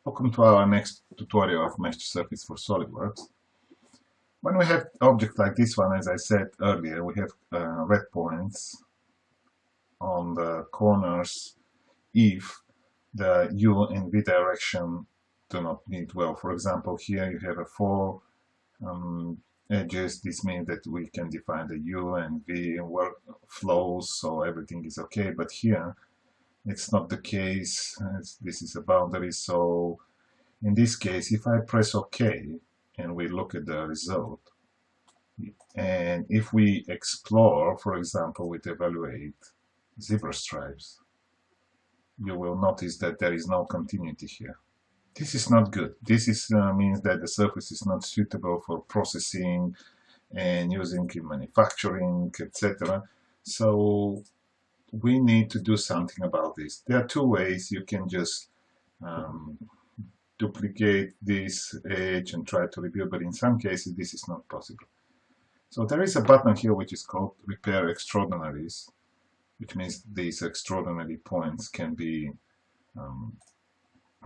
Welcome to our next tutorial of Mesh Surface for SOLIDWORKS. When we have objects like this one, as I said earlier, we have red points on the corners if the U and V direction do not meet well. For example, here you have a four edges. This means that we can define the U and V work flows, so everything is okay. But here it's not the case. This is a boundary, so in this case, if I press OK and we look at the result, and if we explore, for example, with evaluate zebra stripes, you will notice that there is no continuity here. This is not good. This means that the surface is not suitable for processing and using in manufacturing, etc. So we need to do something about this. There are two ways. You can just duplicate this edge and try to rebuild, but in some cases this is not possible. So there is a button here which is called Repair Extraordinaries, which means these extraordinary points can be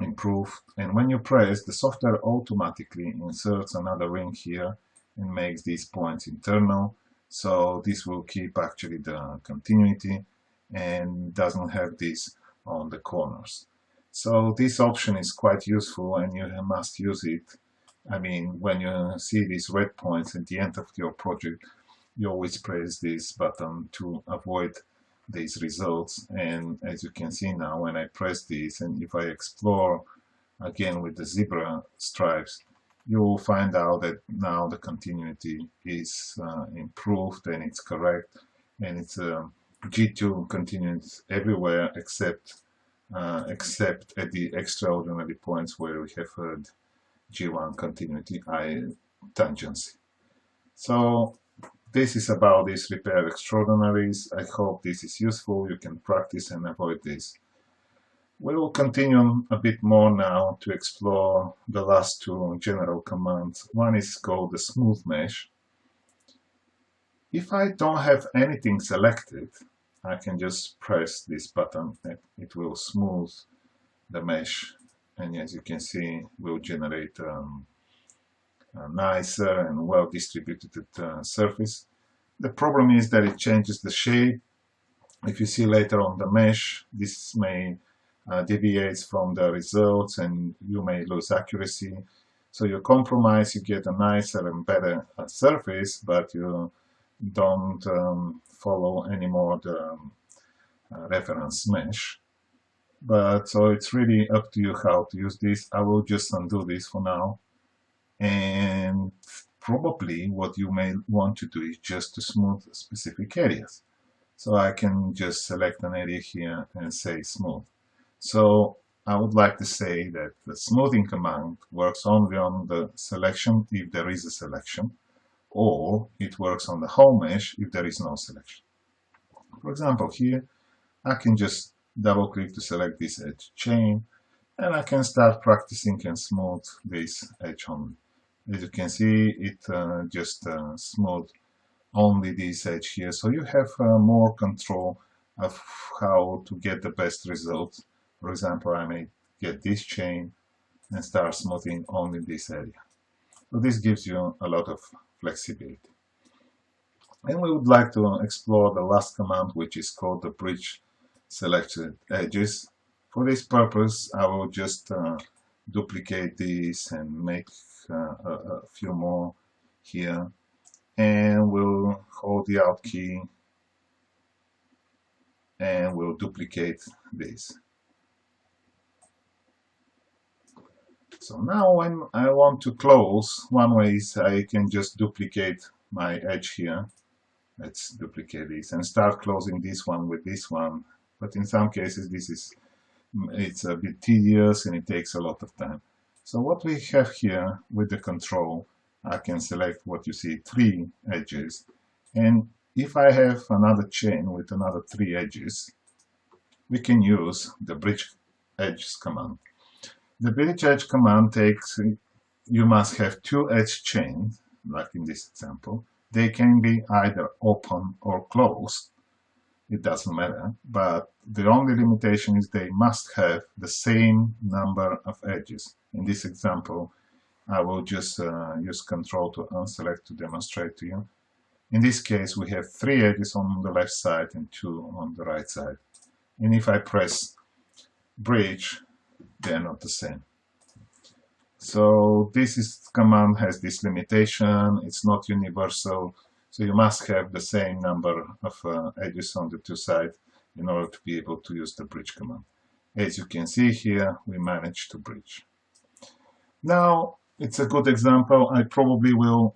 improved. And when you press, the software automatically inserts another ring here and makes these points internal. So this will keep actually the continuity and doesn't have this on the corners. So this option is quite useful and you must use it. I mean, when you see these red points at the end of your project, you always press this button to avoid these results. And as you can see now, when I press this and if I explore again with the zebra stripes, you will find out that now the continuity is improved and it's correct, and it's G2 continues everywhere except at the extraordinary points where we have heard G1 continuity, I tangency. So this is about these repair extraordinaries. I hope this is useful. You can practice and avoid this. We will continue a bit more now to explore the last two general commands. One is called the smooth mesh. If I don't have anything selected, I can just press this button and it will smooth the mesh, and as you can see will generate a nicer and well distributed surface. The problem is that it changes the shape. If you see later on the mesh, this may deviates from the results and you may lose accuracy. So you compromise, you get a nicer and better surface, but you don't follow anymore the reference mesh. But so it's really up to you how to use this. I will just undo this for now, and probably what you may want to do is just to smooth specific areas. So I can just select an area here and say smooth. So I would like to say that the smoothing command works only on the selection if there is a selection, or it works on the whole mesh if there is no selection. For example, here I can just double click to select this edge chain, and I can start practicing and smooth this edge only. As you can see, it just smooth only this edge here, so you have more control of how to get the best results. For example, I may get this chain and start smoothing only this area. So this gives you a lot of flexibility. And we would like to explore the last command, which is called the bridge selected edges. For this purpose, I will just duplicate these and make a few more here, and we'll hold the Alt key and we'll duplicate this. So now when I want to close, one way is I can just duplicate my edge here. Let's duplicate this and start closing this one with this one. But in some cases it's a bit tedious and it takes a lot of time. So what we have here with the control, I can select what you see, 3 edges. And if I have another chain with another 3 edges, we can use the bridge edges command. The bridge edge command takes, you must have 2 edge chains, like in this example. They can be either open or closed. it doesn't matter. But the only limitation is they must have the same number of edges. In this example, I will just use Control to unselect to demonstrate to you. In this case, we have 3 edges on the left side and 2 on the right side. And if I press bridge, they are not the same. So this command has this limitation. It's not universal. So you must have the same number of edges on the 2 sides in order to be able to use the bridge command. As you can see here, we managed to bridge. Now, it's a good example. I probably will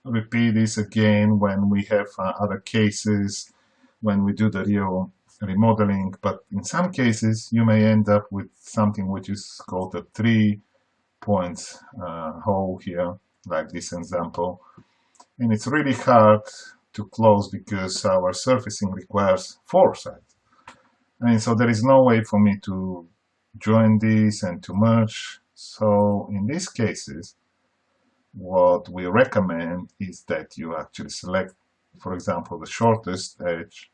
repeat this again when we have other cases, when we do the real remodeling. But in some cases, you may end up with something which is called a 3-point hole here, like this example. And it's really hard to close because our surfacing requires 4 sides. And so there is no way for me to join these and to merge. So in these cases, what we recommend is that you actually select, for example, the shortest edge,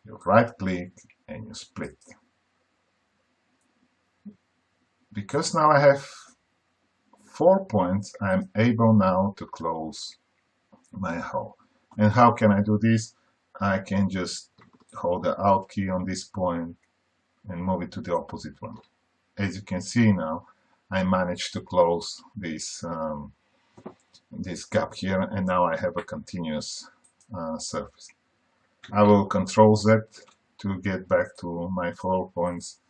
you right click and you split. Because now I have 4 points, I'm able now to close my hole. And how can I do this? I can just hold the Alt key on this point and move it to the opposite one. As you can see now, I managed to close this gap here, and now I have a continuous surface. I will Control Z to get back to my 4 points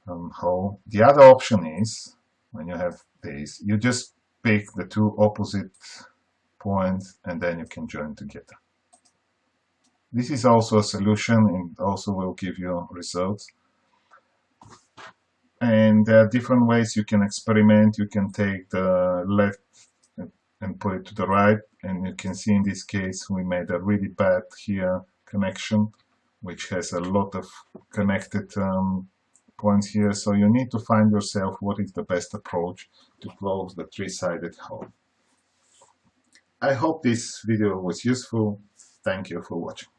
hole. The other option is, when you have this, you just pick the 2 opposite points and then you can join together. This is also a solution and also will give you results. And there are different ways you can experiment. You can take the left and put it to the right, and you can see in this case we made a really bad here connection, which has a lot of connected points here. So you need to find yourself what is the best approach to close the 3-sided hole. I hope this video was useful. Thank you for watching.